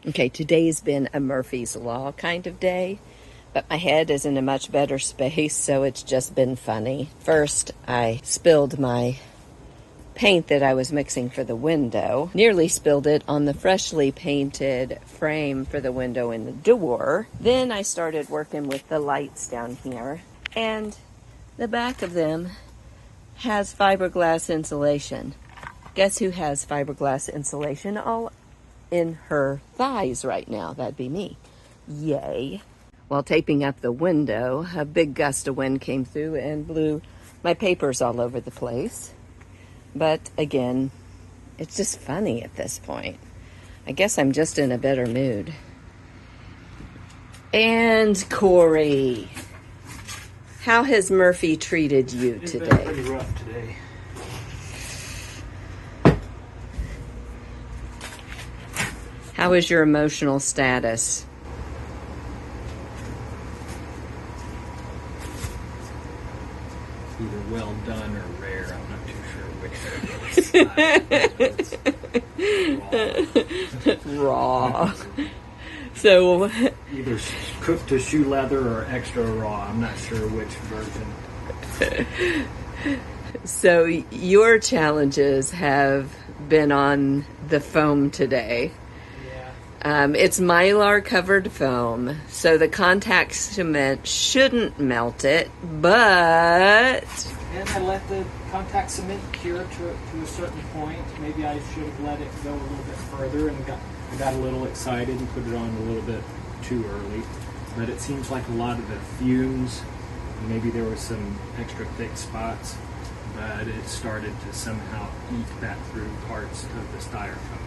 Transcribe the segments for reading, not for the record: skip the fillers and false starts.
Okay, today's been a Murphy's Law kind of day, but my head is in a much better space, so it's just been funny. First, I spilled my paint that I was mixing for the window. Nearly spilled it on the freshly painted frame for the window in the door. Then I started working with the lights down here, and the back of them has fiberglass insulation. Guess who has fiberglass insulation all in her thighs right now? That'd be me. Yay. While taping up the window, a big gust of wind came through and blew my papers all over the place. But again, it's just funny at this point. I guess I'm just in a better mood. And Corey, how has Murphy treated you today? It's been pretty rough today. How is your emotional status? Either well done or rare. I'm not too sure which. Raw. So Either cooked to shoe leather or extra raw. I'm not sure which version. So your challenges have been on the foam today. It's Mylar covered foam, so the contact cement shouldn't melt it, but... And I let the contact cement cure to a certain point. Maybe I should have let it go a little bit further, and I got a little excited and put it on a little bit too early. But it seems like a lot of the fumes, maybe there were some extra thick spots, but it started to somehow eat back through parts of the styrofoam.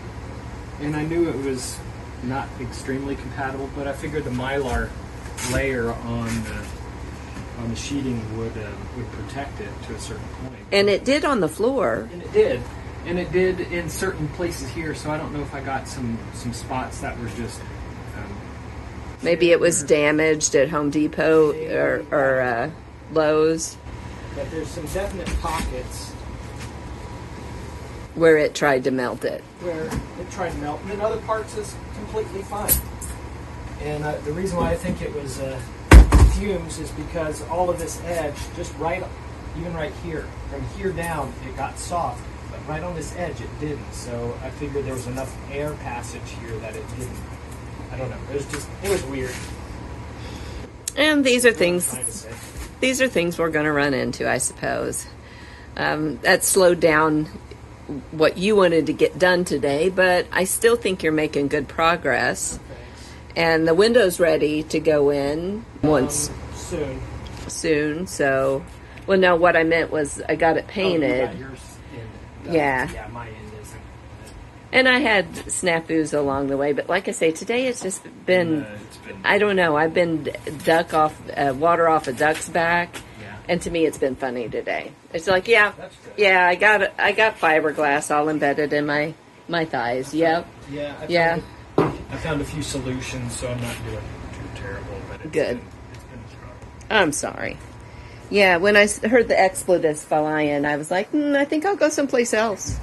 And I knew it was not extremely compatible, but I figured the Mylar layer on the sheeting would protect it to a certain point. And it did on the floor. And it did. And it did in certain places here, so I don't know if I got some spots that were just... Maybe it was damaged at Home Depot or Lowe's. But there's some definite pockets where it tried to melt it. Where it tried to melt, and in other parts is completely fine. And the reason why I think it was fumes is because all of this edge, just right, even right here, from here down, it got soft, but right on this edge it didn't. So I figured there was enough air passage here that it didn't. I don't know. It was weird. And these are things we're going to run into, I suppose. That slowed down what you wanted to get done today, but I still think you're making good progress. And the window's ready to go in soon. So, well, no, what I meant was I got it painted. Oh, you got yours in. Yeah, my end isn't. And I had snafus along the way, but like I say, today it's just been, I don't know, I've been water off a duck's back. And to me, it's been funny today. It's like, yeah, I got fiberglass all embedded in my thighs. Yep. Yeah. I found a few solutions, so I'm not doing too terrible. But it's good. It's been a struggle. I'm sorry. Yeah, when I heard the expletives flying, I was like, I think I'll go someplace else.